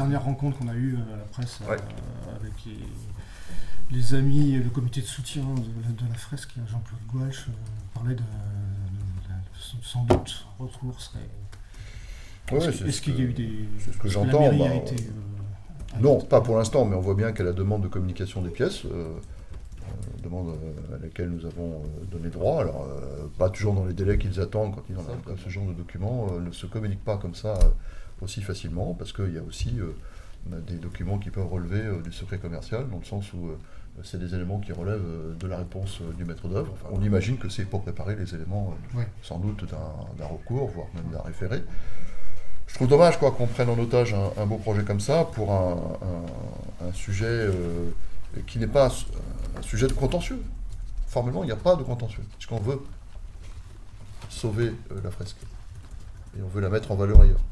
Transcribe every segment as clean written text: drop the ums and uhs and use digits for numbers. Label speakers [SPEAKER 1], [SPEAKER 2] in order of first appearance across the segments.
[SPEAKER 1] dernière rencontre qu'on a eue à la presse
[SPEAKER 2] Ouais.
[SPEAKER 1] avec les amis et le comité de soutien de la fresque, Jean-Claude Gouache parlait de sans doute recours serait.
[SPEAKER 2] Ouais,
[SPEAKER 1] Est-ce qu'il y a eu des.
[SPEAKER 2] C'est ce que
[SPEAKER 1] est-ce
[SPEAKER 2] j'entends.
[SPEAKER 1] la mairie a été,
[SPEAKER 2] Non, pas pour l'instant, mais on voit bien qu'à la demande de communication des pièces, demande à laquelle nous avons donné droit, alors pas toujours dans les délais qu'ils attendent quand ils ont ce genre de documents, ne se communiquent pas comme ça aussi facilement, parce qu'il y a aussi des documents qui peuvent relever du secret commercial, dans le sens où c'est des éléments qui relèvent de la réponse du maître d'œuvre. Enfin, on imagine que c'est pour préparer les éléments, sans doute, d'un recours, voire même d'un référé. Je trouve dommage qu'on prenne en otage un beau projet comme ça pour un sujet qui n'est pas un sujet de contentieux. Formellement, il n'y a pas de contentieux, puisqu'on veut sauver la fresque. Et on veut la mettre en valeur ailleurs.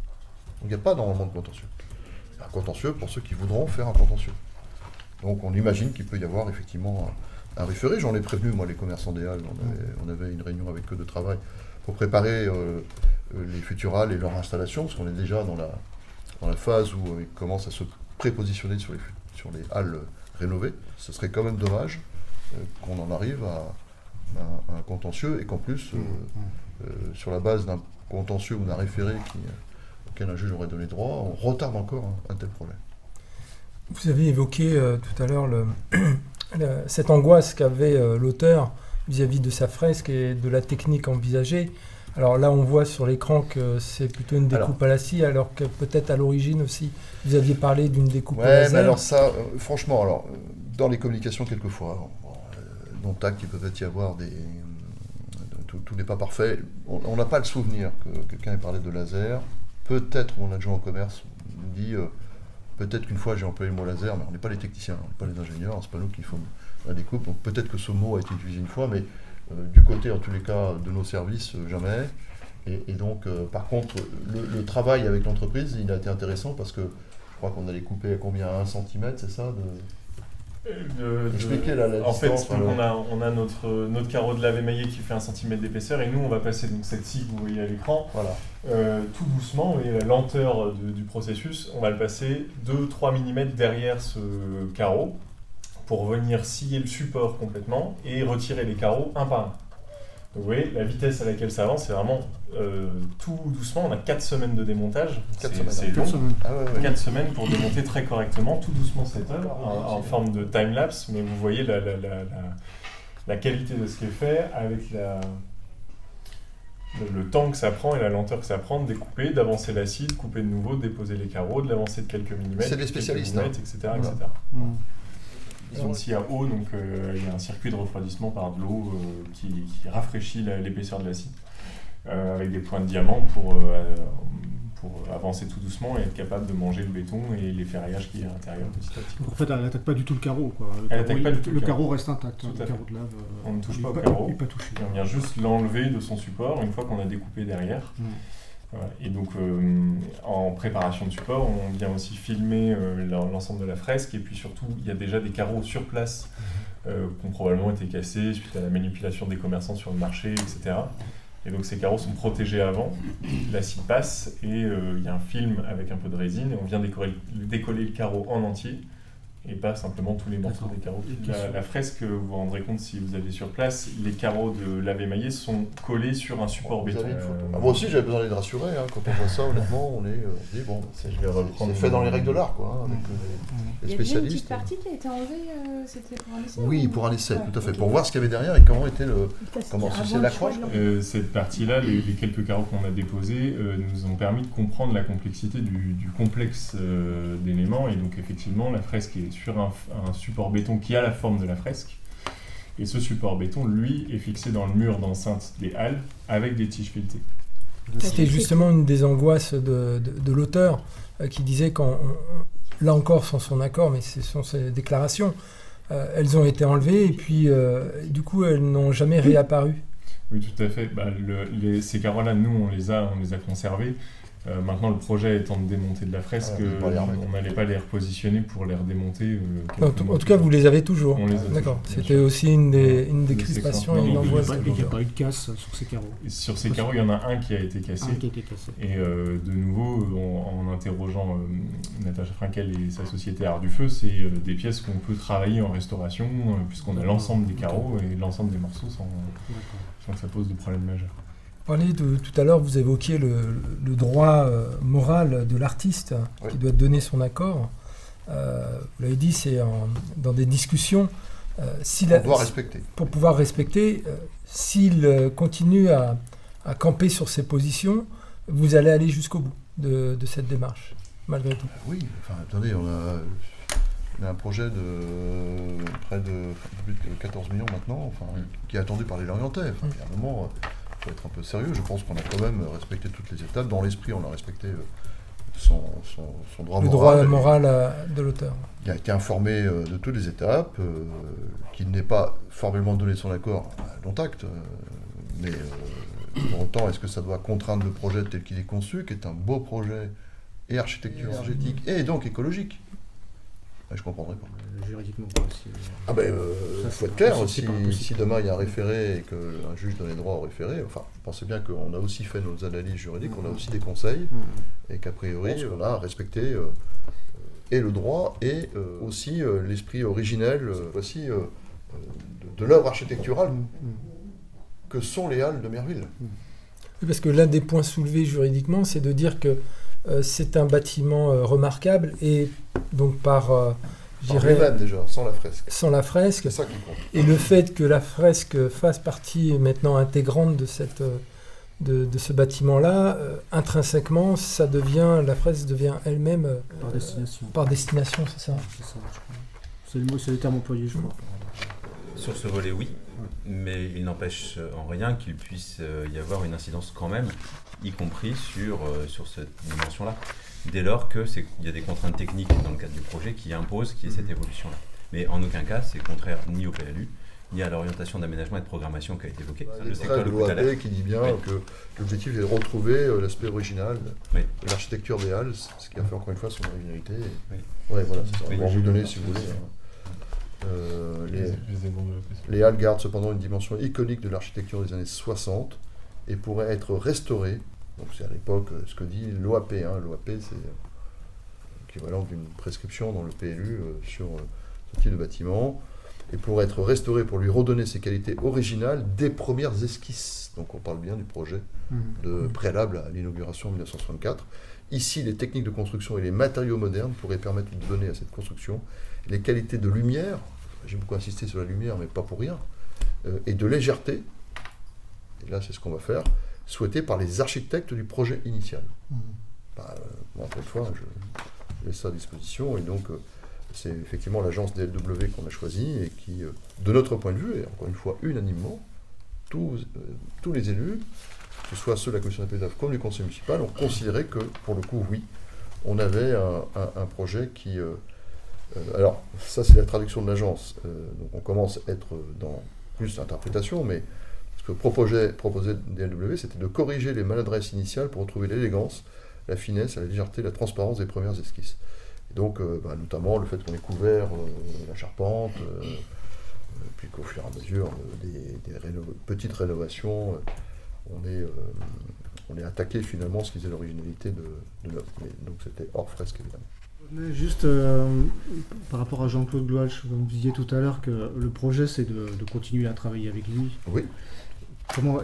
[SPEAKER 2] Donc il n'y a pas normalement de contentieux. Il y a un contentieux pour ceux qui voudront faire un contentieux. Donc on imagine qu'il peut y avoir effectivement un référé. J'en ai prévenu, moi, les commerçants des Halles. On avait une réunion avec eux de travail pour préparer les Futurales et leur installation, parce qu'on est déjà dans la phase où ils commencent à se prépositionner sur les halles rénovées. Ce serait quand même dommage qu'on en arrive à un contentieux et qu'en plus, sur la base d'un contentieux ou d'un référé auquel un juge aurait donné droit, on retarde encore un tel problème.
[SPEAKER 3] Vous avez évoqué tout à l'heure cette angoisse qu'avait l'auteur vis-à-vis de sa fresque et de la technique envisagée. Alors là, on voit sur l'écran que c'est plutôt une découpe à la scie, alors que peut-être à l'origine aussi, vous aviez parlé d'une découpe à laser.
[SPEAKER 2] Mais alors ça, franchement, dans les communications, quelquefois, dont acte, il peut y avoir tout n'est pas parfait. On n'a pas le souvenir que quelqu'un ait parlé de laser. Peut-être mon adjoint au commerce me dit, peut-être qu'une fois j'ai employé le mot laser, mais on n'est pas les techniciens, on n'est pas les ingénieurs, c'est pas nous qui font la découpe. Donc peut-être que ce mot a été utilisé une fois, mais du côté, en tous les cas, de nos services, jamais. Et donc, par contre, le travail avec l'entreprise, il a été intéressant parce que je crois qu'on allait couper à combien, 1 cm, c'est ça Expliquez la
[SPEAKER 4] en
[SPEAKER 2] distance.
[SPEAKER 4] fait, on a notre carreau de lave émaillé qui fait 1 cm d'épaisseur et nous, on va passer donc cette scie que vous voyez à l'écran, tout doucement, vous voyez la lenteur du processus, on va le passer 2-3 mm derrière ce carreau, pour venir scier le support complètement et retirer les carreaux un par un. Donc vous voyez, la vitesse à laquelle ça avance, c'est vraiment tout doucement. On a 4 semaines de démontage.
[SPEAKER 2] 4 semaines.
[SPEAKER 4] C'est long. 4
[SPEAKER 2] semaines
[SPEAKER 4] semaines pour démonter très correctement, tout doucement cette œuvre, en forme de time-lapse, mais vous voyez la qualité de ce qui est fait avec le temps que ça prend et la lenteur que ça prend de découper, d'avancer la scie, de couper de nouveau, de déposer les carreaux, de l'avancer de quelques millimètres.
[SPEAKER 2] C'est des spécialistes,
[SPEAKER 4] etc. Ils ont une scie à eau, donc il y a un circuit de refroidissement par de l'eau qui rafraîchit l'épaisseur de la scie, avec des points de diamant pour avancer tout doucement et être capable de manger le béton et les ferraillages qui est à l'intérieur petit à petit.
[SPEAKER 1] Donc en fait, elle n'attaque pas du tout le carreau, quoi. Le carreau reste intact.
[SPEAKER 4] Tout à fait.
[SPEAKER 1] Carreau de lave.
[SPEAKER 4] On ne touche pas au carreau.
[SPEAKER 1] Il n'est pas touché.
[SPEAKER 4] On vient juste l'enlever de son support une fois qu'on a découpé derrière. Voilà. Et donc, en préparation de support, on vient aussi filmer l'ensemble de la fresque. Et puis surtout, il y a déjà des carreaux sur place qui ont probablement été cassés suite à la manipulation des commerçants sur le marché, etc. Et donc ces carreaux sont protégés avant, la scie passe et il y a un film avec un peu de résine et on vient décoller le carreau en entier et pas simplement tous les morceaux des carreaux. La fresque, vous vous rendrez compte si vous allez sur place, les carreaux de lave émaillé sont collés sur un support béton.
[SPEAKER 2] Moi aussi j'avais besoin d'être rassuré, quand on voit ça honnêtement, on dit bon, c'est fait dans les règles de l'art, avec les spécialistes.
[SPEAKER 5] Il y avait une petite partie qui a été enlevée, c'était pour un essai.
[SPEAKER 2] Oui, pour un essai, tout à fait, pour voir ce qu'il y avait derrière et comment était c'est l'accroche.
[SPEAKER 4] Cette partie-là, les quelques carreaux qu'on a déposés nous ont permis de comprendre la complexité du complexe d'éléments et donc effectivement la fresque est sur un support béton qui a la forme de la fresque. Et ce support béton, lui, est fixé dans le mur d'enceinte des halles avec des tiges filetées.
[SPEAKER 3] C'était justement une des angoisses de l'auteur qui disait là encore sans son accord, mais ce sont ses déclarations, elles ont été enlevées et puis du coup elles n'ont jamais réapparu.
[SPEAKER 4] Oui, tout à fait. Ces carreaux-là, nous, on les a conservés. Maintenant, le projet étant de démonter de la fresque, on n'allait pas les repositionner pour les redémonter.
[SPEAKER 3] En tout cas, vous les avez toujours.
[SPEAKER 4] On les a
[SPEAKER 3] D'accord.
[SPEAKER 4] toujours, bien
[SPEAKER 3] C'était
[SPEAKER 4] sûr.
[SPEAKER 3] aussi une des
[SPEAKER 4] Des
[SPEAKER 3] crispations
[SPEAKER 4] séquences.
[SPEAKER 3] et une
[SPEAKER 4] Non,
[SPEAKER 3] angoisse.
[SPEAKER 1] Il n'y a pas eu de casse sur ces carreaux.
[SPEAKER 4] Et sur ces carreaux, il y en a un qui a été cassé.
[SPEAKER 1] Un qui a été cassé.
[SPEAKER 4] Et de nouveau, en interrogeant Natacha Frankel et sa société Art du Feu, c'est des pièces qu'on peut travailler en restauration, puisqu'on a l'ensemble des carreaux et l'ensemble des morceaux sans que ça pose de problème majeur.
[SPEAKER 3] Tout à l'heure, vous évoquiez le droit moral de l'artiste qui doit donner son accord. Vous l'avez dit, c'est dans des discussions.
[SPEAKER 2] On doit respecter.
[SPEAKER 3] Pour pouvoir respecter, s'il continue à camper sur ses positions, vous allez aller jusqu'au bout de cette démarche, malgré tout.
[SPEAKER 2] Oui, enfin attendez, on a un projet de près de plus de 14 millions maintenant, qui est attendu par les Lorientais. Enfin, il y a un moment, il faut être un peu sérieux. Je pense qu'on a quand même respecté toutes les étapes. Dans l'esprit, on a respecté son droit moral.
[SPEAKER 3] Le droit moral de l'auteur.
[SPEAKER 2] Il a été informé de toutes les étapes, qu'il n'ait pas formellement donné son accord, dont acte. Mais pour autant, est-ce que ça doit contraindre le projet tel qu'il est conçu, qui est un beau projet et architecture énergétique et donc écologique? Je ne comprendrais pas.
[SPEAKER 1] Juridiquement pas aussi.
[SPEAKER 2] Il faut être clair, si demain il y a un référé et qu'un juge donnait droit au référé, enfin, pensez bien qu'on a aussi fait nos analyses juridiques, on a aussi des conseils, et qu'a priori, on a respecté et le droit et aussi l'esprit originel de l'œuvre architecturale que sont les Halles de Merville.
[SPEAKER 3] Oui, parce que l'un des points soulevés juridiquement, c'est de dire que c'est un bâtiment remarquable et donc par
[SPEAKER 2] lui-même déjà, sans la fresque.
[SPEAKER 3] Sans la fresque.
[SPEAKER 2] C'est ça qui compte.
[SPEAKER 3] Et le fait que la fresque fasse partie maintenant intégrante de ce bâtiment-là, intrinsèquement, la fresque devient elle-même...
[SPEAKER 1] Par destination.
[SPEAKER 3] Par destination, c'est ça.
[SPEAKER 1] C'est ça, je crois. C'est le terme employé, je crois.
[SPEAKER 6] Sur ce volet, oui, mais il n'empêche en rien qu'il puisse y avoir une incidence quand même, y compris sur cette dimension-là, dès lors qu'il y a des contraintes techniques dans le cadre du projet qui imposent qu'il y ait cette évolution-là. Mais en aucun cas, c'est contraire ni au PLU, ni à l'orientation d'aménagement et de programmation qui a été évoquée.
[SPEAKER 2] Il y a l'OAP qui dit bien que l'objectif est de retrouver l'aspect original de l'architecture des Halles, ce qui a fait encore une fois son originalité. Voilà, c'est ça. On va vous donner si vous voulez. Les Halles gardent cependant une dimension iconique de l'architecture des années 60 et pourraient être restaurées. Donc c'est à l'époque ce que dit l'OAP. L'OAP, c'est l'équivalent d'une prescription dans le PLU sur ce type de bâtiment, et pourrait être restauré pour lui redonner ses qualités originales des premières esquisses. Donc on parle bien du projet préalable à l'inauguration en 1964. Ici, les techniques de construction et les matériaux modernes pourraient permettre de donner à cette construction les qualités de lumière, j'ai beaucoup insisté sur la lumière, mais pas pour rien, et de légèreté, et là c'est ce qu'on va faire, souhaité par les architectes du projet initial. Encore une fois, je laisse ça à disposition, et donc c'est effectivement l'agence DLW qu'on a choisie, et qui, de notre point de vue, et encore une fois unanimement, tous les élus, que ce soit ceux de la commission d'appel d'offres comme du conseil municipal, ont considéré que, pour le coup, oui, on avait un projet qui... alors, ça c'est la traduction de l'agence, donc on commence à être dans plus d'interprétation, mais ce que proposait DLW, c'était de corriger les maladresses initiales pour retrouver l'élégance, la finesse, la légèreté, la transparence des premières esquisses. Et donc, notamment le fait qu'on ait couvert la charpente, puis qu'au fur et à mesure des petites rénovations, on est attaqué finalement ce qui faisait l'originalité de l'œuvre. Donc c'était hors fresque évidemment.
[SPEAKER 1] Juste par rapport à Jean-Claude Gouache, vous disiez tout à l'heure que le projet c'est de continuer à travailler avec lui.
[SPEAKER 2] Oui.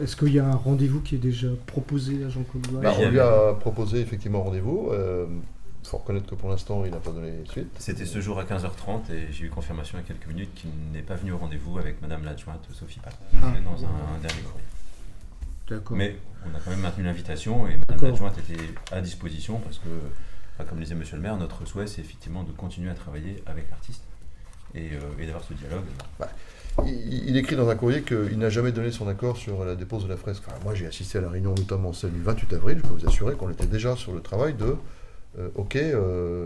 [SPEAKER 1] Est-ce qu'il y a un rendez-vous qui est déjà proposé à Jean-Claude Gouache?
[SPEAKER 2] On lui a proposé effectivement un rendez-vous. Il faut reconnaître que pour l'instant il n'a pas donné suite.
[SPEAKER 6] C'était ce jour à 15h30 et j'ai eu confirmation il y a quelques minutes qu'il n'est pas venu au rendez-vous avec Madame l'adjointe Sophie Pal. C'est dans un dernier courrier.
[SPEAKER 1] D'accord.
[SPEAKER 6] Mais on a quand même maintenu l'invitation et Madame l'adjointe était à disposition parce que, comme disait Monsieur le maire, notre souhait c'est effectivement de continuer à travailler avec l'artiste et d'avoir ce dialogue.
[SPEAKER 2] Il écrit dans un courrier qu'il n'a jamais donné son accord sur la dépose de la fresque. Moi j'ai assisté à la réunion notamment celle du 28 avril, je peux vous assurer qu'on était déjà sur le travail de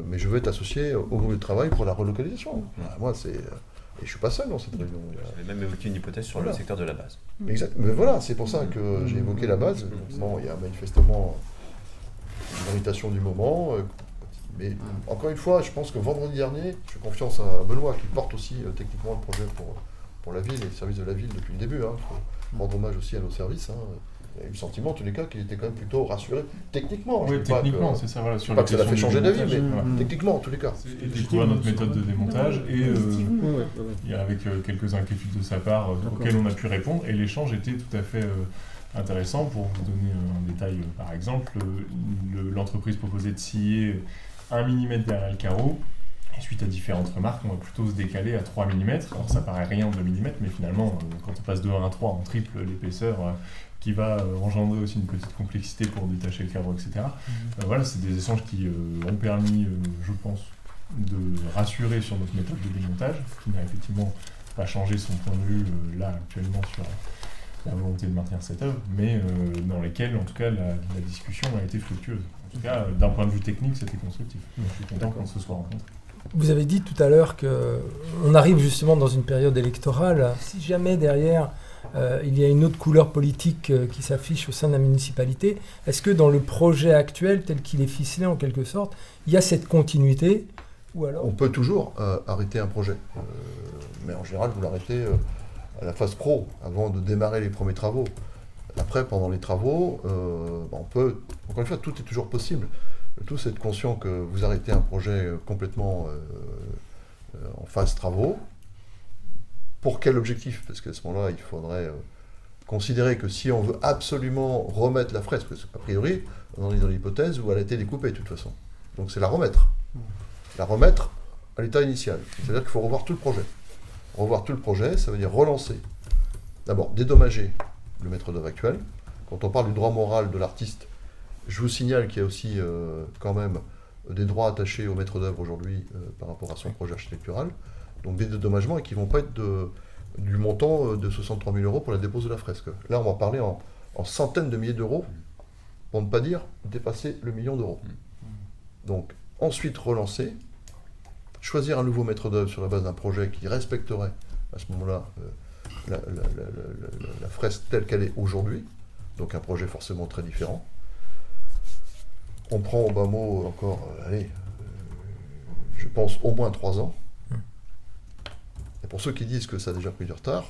[SPEAKER 2] mais je veux être associé au groupe de travail pour la relocalisation. Moi c'est... Et je ne suis pas seul dans cette réunion.
[SPEAKER 6] J'avais même évoqué une hypothèse sur le secteur de la base.
[SPEAKER 2] Exact. Mais voilà, c'est pour ça que j'ai évoqué la base. Bon, il y a manifestement l'irritation du moment. Mais encore une fois, je pense que vendredi dernier, je fais confiance à Benoît qui porte aussi techniquement le projet pour la ville et les services de la ville depuis le début. Il faut rendre hommage aussi à nos services. Il y a eu le sentiment, en tous les cas, qu'il était quand même plutôt rassuré techniquement.
[SPEAKER 4] Oui, techniquement, c'est ça. Voilà, sur
[SPEAKER 2] pas
[SPEAKER 4] la
[SPEAKER 2] que ça l'a fait
[SPEAKER 4] question
[SPEAKER 2] changer
[SPEAKER 4] du
[SPEAKER 2] d'avis, mais
[SPEAKER 4] démontage,
[SPEAKER 2] techniquement, en tous les cas.
[SPEAKER 4] Et découvrir notre méthode de démontage et avec quelques inquiétudes de sa part auxquelles on a pu répondre. Et l'échange était tout à fait intéressant. Pour vous donner un détail, par exemple, l'entreprise proposait de scier 1 mm derrière le carreau. Et suite à différentes remarques, on va plutôt se décaler à 3 mm. Alors ça paraît rien de 2 mm, mais finalement, quand on passe de 1 à 3, on triple l'épaisseur qui va engendrer aussi une petite complexité pour détacher le carreau, etc. Voilà, c'est des échanges qui ont permis, je pense, de rassurer sur notre méthode de démontage, qui n'a effectivement pas changé son point de vue là actuellement sur la volonté de maintenir cette œuvre, mais dans lesquels, en tout cas, la discussion a été fructueuse. En tout cas, d'un point de vue technique, c'était constructif. Donc, je suis content qu'on se soit rencontrés.
[SPEAKER 3] Vous avez dit tout à l'heure qu'on arrive justement dans une période électorale. Si jamais derrière, il y a une autre couleur politique qui s'affiche au sein de la municipalité, est-ce que dans le projet actuel, tel qu'il est ficelé en quelque sorte, il y a cette continuité ou alors...
[SPEAKER 2] On peut toujours arrêter un projet, mais en général, vous l'arrêtez à la phase pro, avant de démarrer les premiers travaux. Après, pendant les travaux, on peut... Encore une fois, tout est toujours possible. Le tout, c'est être conscient que vous arrêtez un projet complètement en phase travaux. Pour quel objectif? Parce qu'à ce moment-là, il faudrait considérer que si on veut absolument remettre la fresque, parce qu'a priori, on est dans l'hypothèse où elle a été découpée de toute façon. Donc c'est la remettre. La remettre à l'état initial. C'est-à-dire qu'il faut revoir tout le projet. Revoir tout le projet, ça veut dire relancer. D'abord, dédommager le maître d'œuvre actuel. Quand on parle du droit moral de l'artiste, je vous signale qu'il y a aussi quand même des droits attachés au maître d'œuvre aujourd'hui par rapport à son projet architectural. Donc des dédommagements et qui ne vont pas être du montant de 63 000 € pour la dépose de la fresque. Là, on va parler en centaines de milliers d'euros, pour ne pas dire dépasser le million d'euros. Donc ensuite relancer, choisir un nouveau maître d'œuvre sur la base d'un projet qui respecterait à ce moment-là la fresque telle qu'elle est aujourd'hui, donc un projet forcément très différent. On prend au bas mot encore, je pense au moins 3 ans. Et pour ceux qui disent que ça a déjà pris du retard,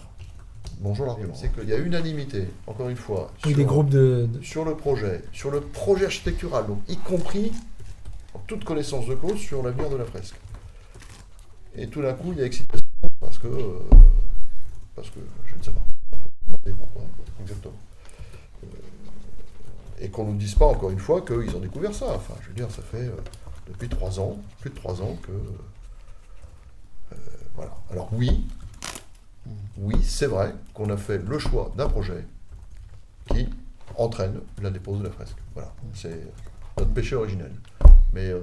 [SPEAKER 2] bonjour l'argument. C'est qu'il y a unanimité, encore une fois,
[SPEAKER 3] des groupes
[SPEAKER 2] sur le projet architectural, donc y compris en toute connaissance de cause sur l'avenir de la fresque. Et tout d'un coup, il y a excitation parce que je ne sais pas. Pourquoi exactement. Et qu'on ne nous dise pas encore une fois qu'ils ont découvert ça. Enfin, je veux dire, ça fait depuis 3 ans, plus de 3 ans que... voilà. Alors oui, c'est vrai qu'on a fait le choix d'un projet qui entraîne la dépose de la fresque. Voilà, c'est notre péché originel. Mais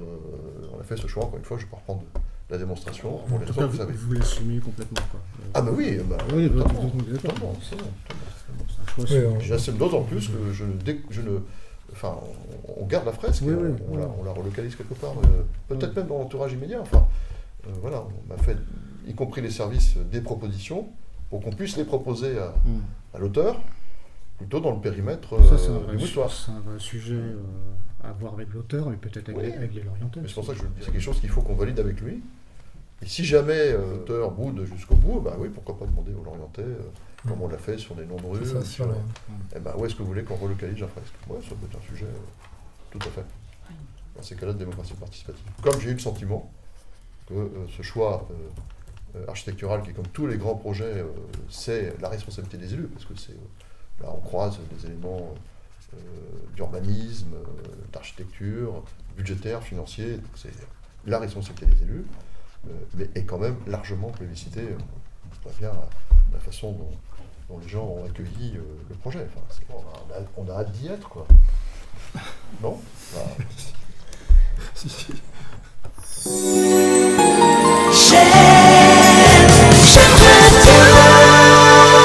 [SPEAKER 2] on a fait ce choix, encore une fois, je ne vais pas reprendre la démonstration.
[SPEAKER 1] En tout cas, vous l'assumez complètement, quoi.
[SPEAKER 2] Ah bah oui, totalement. J'assume d'autant plus que enfin, on garde la fresque, on la relocalise quelque part, peut-être même dans l'entourage immédiat. Enfin, voilà, on a fait, y compris les services, des propositions pour qu'on puisse les proposer à l'auteur, plutôt dans le périmètre du moustoir.
[SPEAKER 1] C'est un vrai sujet à voir avec l'auteur, mais peut-être avec l'orienteur.
[SPEAKER 2] C'est pour ça que c'est quelque chose qu'il faut qu'on valide avec lui. Et si jamais l'auteur boude jusqu'au bout, bah oui, pourquoi pas demander au l'orienté, comme on l'a fait sur des noms de rues, où est-ce que vous voulez qu'on relocalise la fresque? Ouais, ça peut être un sujet tout à fait. Dans ces cas-là de démocratie participative. Comme j'ai eu le sentiment que ce choix architectural, qui comme tous les grands projets, c'est la responsabilité des élus, parce que c'est là on croise des éléments d'urbanisme, d'architecture, budgétaire, financier, donc c'est la responsabilité des élus, mais est quand même largement plébiscité, on voit bien la façon dont les gens ont accueilli le projet. Enfin, on a hâte d'y être, quoi. Non?
[SPEAKER 1] Si.